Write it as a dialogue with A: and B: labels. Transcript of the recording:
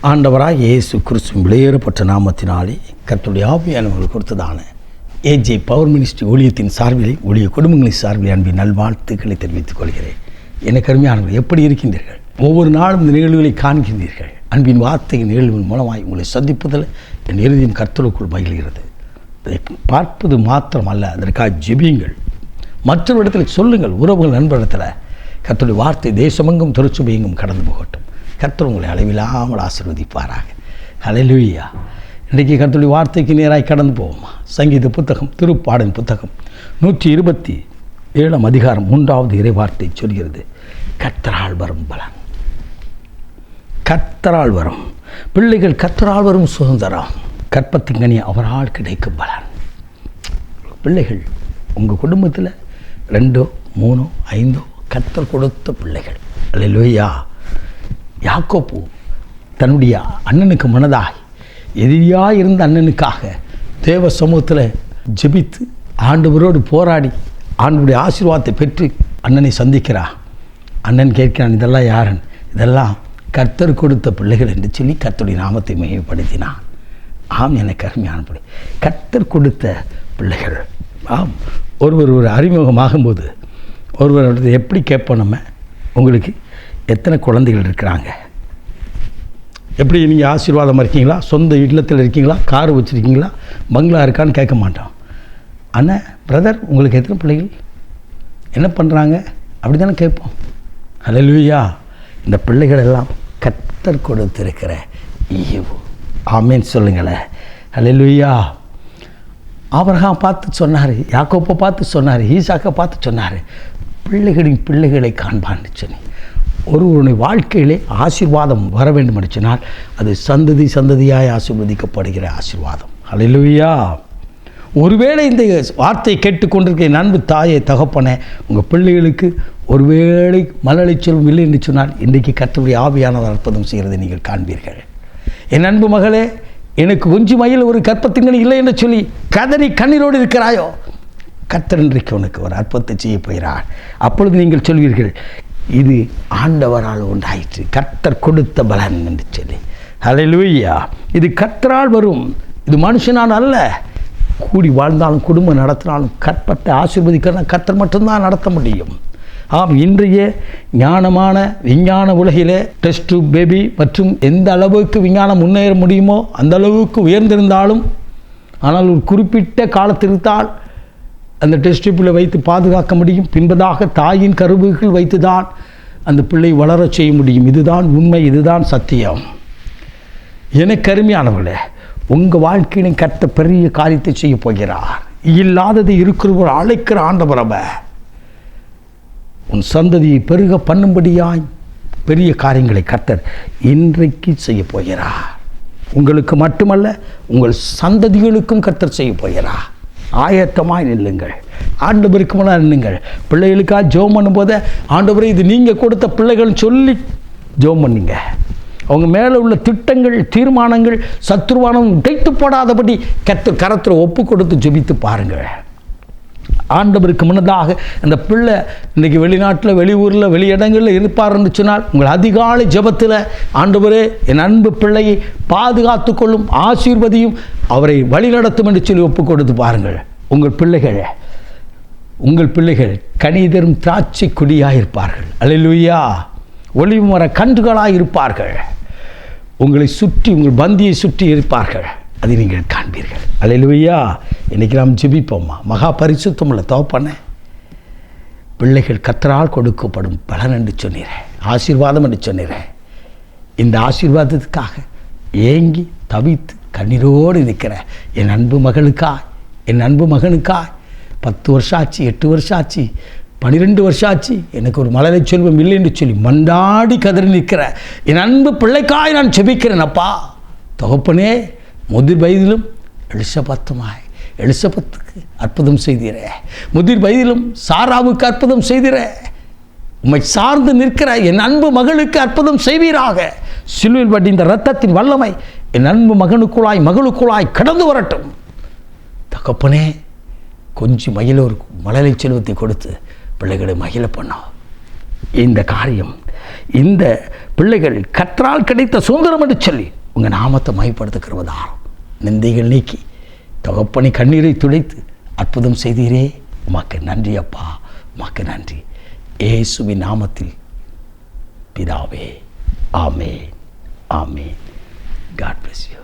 A: ஆண்டவராக இயேசு கிறிஸ்துவின் விலையேறப்பட்ட நாமத்தினாலே கர்த்தருடைய ஆவியானவர்கள் கொடுத்ததான ஏஜே பவர் மினிஸ்ட்ரி ஊழியத்தின் சார்பிலே ஊழிய குடும்பங்களின் சார்பிலே அன்பின் நல்வாழ்த்துக்களை தெரிவித்துக் கொள்கிறேன். எனக்கு அருமையானவர்கள், எப்படி இருக்கின்றீர்கள்? ஒவ்வொரு நாளும் இந்த நிகழ்வுகளை காண்கின்றீர்கள். அன்பின் வார்த்தையின் நிகழ்வின் மூலமாய் உங்களை சந்திப்பதில் என் இறுதியும் கர்த்தருக்குள் மகிழ்கிறது. அதை பார்ப்பது மாத்திரமல்ல, அதற்காக ஜெபியுங்கள், மற்றொரு இடத்துல சொல்லுங்கள். உறவுகள் நண்பரிடத்தில் கர்த்தருடைய வார்த்தை தேசமெங்கும் திருச்சுபையெங்கும் கடந்து போகட்டும். கர்த்தர் உங்களை அளவில்லாமல் ஆசீர்வதிப்பாராக. ஹல்லேலூயா. இன்றைக்கு கர்த்தருடைய வார்த்தைக்கு நேராக கடந்து போவோமா? சங்கீத புத்தகம், திருப்பாடல் புத்தகம் 127 அதிகாரம் 3வது இறைவார்த்தை சொல்கிறது, கர்த்தரால் வரும் பலன். கர்த்தரால் வரும் பிள்ளைகள், கர்த்தரால் வரும் சுதந்திரம், கற்பத்தின் கனி அவரால் கிடைக்கும் பலன். பிள்ளைகள் உங்கள் குடும்பத்தில் 2, 3, 5 கர்த்தர் கொடுத்த பிள்ளைகள். ஹல்லேலூயா. யாக்கோப்பு தன்னுடைய அண்ணனுக்கு மனதாய் எதிரியாக இருந்த அண்ணனுக்காக தேவ சமூகத்தில் ஜெபித்து ஆண்டவரோடு போராடி ஆண்டவருடைய ஆசீர்வாதத்தை பெற்று அண்ணனை சந்திக்கிறான். அண்ணன் கேட்கிறான், இதெல்லாம் யாரன்? இதெல்லாம் கர்த்தர் கொடுத்த பிள்ளைகள் என்று சொல்லி கர்த்தருடைய நாமத்தை மையப்படுத்தினான். ஆம், எனக்கு அருமையானபடி கர்த்தர் கொடுத்த பிள்ளைகள். ஆம், ஒருவர் அறிமுகமாகும்போது ஒருவர் எப்படி கேட்போம், நம்ம உங்களுக்கு எத்தனை குழந்தைகள் இருக்கிறாங்க, எப்படி நீங்கள் ஆசீர்வாதமாக இருக்கீங்களா, சொந்த இல்லத்தில் இருக்கீங்களா, கார் வச்சுருக்கீங்களா, பங்களா இருக்கான்னு கேட்க மாட்டோம். அண்ணன், பிரதர், உங்களுக்கு எத்தனை பிள்ளைகள், என்ன பண்ணுறாங்க, அப்படி தானே கேட்போம். ஹல்லேலூயா. இந்த பிள்ளைகள் எல்லாம் கர்த்தர் கொடுத்திருக்கிற ஈவு. ஆமேன்னு சொல்லுங்களேன். ஹல்லேலூயா. ஆபிரகாம் பார்த்து சொன்னார், யாக்கோப்பை பார்த்து சொன்னார், ஈசாக்கை பார்த்து சொன்னார், பிள்ளைகளின் பிள்ளைகளை காண்பான்னு சொல்லி. ஒருவருடைய வாழ்க்கையிலே ஆசீர்வாதம் வர வேண்டும் என்று சொன்னால் அது சந்ததி சந்ததியாய் ஆசீர்வதிக்கப்படுகிற ஆசீர்வாதம். ஹல்லேலூயா. ஒருவேளை இந்த வார்த்தையை கேட்டுக்கொண்டிருக்க என் அன்பு தாயை தகப்பனே, உங்கள் பிள்ளைகளுக்கு ஒருவேளை மலலை செல்வம் இல்லை என்று சொன்னால் இன்றைக்கு கர்த்தருடைய ஆவியானவர் அற்புதம் செய்கிறதை நீங்கள் காண்பீர்கள். என் அன்பு மகளே, எனக்கு கொஞ்சம் மயில் ஒரு கற்பத்தின்கள் இல்லை என்று சொல்லி கதறி கண்ணீரோடு இருக்கிறாயோ, கர்த்தர் இன்றைக்கு உனக்கு ஒரு அற்புதத்தை செய்ய போகிறார். அப்பொழுது நீங்கள் சொல்வீர்கள், இது ஆண்டவரால் உண்டாயிற்று, கர்த்தர் கொடுத்த பலன் என்று சொல்லி. ஹல்லேலூயா. இது கர்த்தரால் வரும், இது மனுஷனால் அல்ல. கூடி வாழ்ந்தாலும் குடும்பம் நடத்தினாலும் கற்பத்தை ஆசீர்வதிக்கிறதா கர்த்தர் மட்டும்தான் நடத்த முடியும். ஆம், இன்றைய ஞானமான விஞ்ஞான உலகிலே டெஸ்ட் டியூப் பேபி மற்றும் எந்த அளவுக்கு விஞ்ஞானம் முன்னேற முடியுமோ அந்த அளவுக்கு உயர்ந்திருந்தாலும், ஆனால் ஒரு குறிப்பிட்ட காலத்திற்குத்தான் அந்த டெஸ்ட் டியூப்பில் வைத்து பாதுகாக்க முடியும். பின்பதாக தாயின் கருவுகள் வைத்து தான் அந்த பிள்ளை வளரச் செய்ய முடியும். இதுதான் உண்மை, இதுதான் சத்தியம். எனக்கு அருமையானவர்களே, உங்கள் வாழ்க்கையிலும் கர்த்தர் பெரிய காரியத்தை செய்ய போகிறார். இல்லாதது இருக்கிறவர் அழைக்கிற ஆண்டவரவ உன் சந்ததியை பெருக பண்ணும்படியாய் பெரிய காரியங்களை கர்த்தர் இன்றைக்கு செய்ய போகிறார். உங்களுக்கு மட்டுமல்ல, உங்கள் சந்ததிகளுக்கும் கர்த்தர் செய்ய போகிறார். ஆயத்தமாய் நில்லுங்கள், ஆண்டவருக்கு முன்னால் நில்லுங்கள். பிள்ளைகளுக்காக ஜெபம் பண்ணும்போது, ஆண்டவரே இது நீங்கள் கொடுத்த பிள்ளைகள்னு சொல்லி ஜெபம் பண்ணிங்க. அவங்க மேலே உள்ள திட்டங்கள், தீர்மானங்கள் சத்துருவானம் உடைத்து போடாதபடி கர்த்தர் கரத்தில் ஒப்பு கொடுத்து ஜெபித்து பாருங்கள். ஆண்டவருக்கு முன்னதாக அந்த பிள்ளை இன்றைக்கி வெளிநாட்டில், வெளியூரில், வெளியிடங்களில் இருப்பார்னு சொன்னால் உங்கள் அதிகாலை ஜெபத்தில், ஆண்டவரே என் அன்பு பிள்ளையை பாதுகாத்து கொள்ளும், ஆசீர்வதியும், அவரை வழிநடத்தும் என்று சொல்லி ஒப்பு கொடுத்து பாருங்கள். உங்கள் பிள்ளைகள் கனிதரும் திராட்சை கொடியாக இருப்பார்கள். அல்லேலூயா. ஒளிவு மர கன்றுகளாக இருப்பார்கள். உங்களை சுற்றி, உங்கள் பந்தியை சுற்றி இருப்பார்கள். அதை நீங்கள் காண்பீர்கள். அல்லேலூயா. இன்றைக்கி நாம் ஜெபிப்போம்மா. மகா பரிசுத்தமுள்ள தகப்பனே, பிள்ளைகள் கர்த்தரால் கொடுக்கப்படும் பலன் என்று சொன்னீரேன், ஆசீர்வாதம் என்று சொன்னீரேன். இந்த ஆசீர்வாதத்துக்காக ஏங்கி தவித்து கண்ணீரோடு நிற்கிற என் அன்பு மகளுக்காய், என் அன்பு மகனுக்காய் 10 வருஷம் ஆச்சு, 8 வருஷம் ஆச்சு, 12 வருஷம் ஆச்சு, எனக்கு ஒரு மலரை செல்வம் இல்லை என்று சொல்லி மண்டாடி கதறி நிற்கிற என் அன்பு பிள்ளைக்காய் நான் ஜெபிக்கிறேன். அப்பா தகப்பனே, முதிர் வயதிலும் எலிசபெத்துக்கு அற்புதம் செய்தீரே, முதிர் வயதிலும் சாராவுக்கு அற்புதம் செய்தீரே. உம்மை சார்ந்து நிற்கிற என் அன்பு மகளுக்கு அற்புதம் செய்வீராக. சிலுவையில் வடிந்த இரத்தத்தின் வல்லமை என் அன்பு மகனுக்குள்ளாய், மகளுக்குள்ளாய் கடந்து வரட்டும். தகப்பனே, கொஞ்சம் மகிழ ஒரு மழலை செல்வத்தை கொடுத்து பிள்ளைகளை மகிழ பண்ணோம். இந்த காரியம், இந்த பிள்ளைகள் கர்த்தரால் கிடைத்த சுதந்திரம் என்று சொல்லி உங்கள் நாமத்தை மையப்படுத்துகிறவதாகும். நிந்தைகள் நீக்கி தகப்பனை கண்ணீரை துடைத்து அற்புதம் செய்தீரே, உமக்கு நன்றி அப்பா, உமக்கு நன்றி. இயேசுவின் நாமத்தில் பிதாவே, ஆமென், ஆமென். God bless you.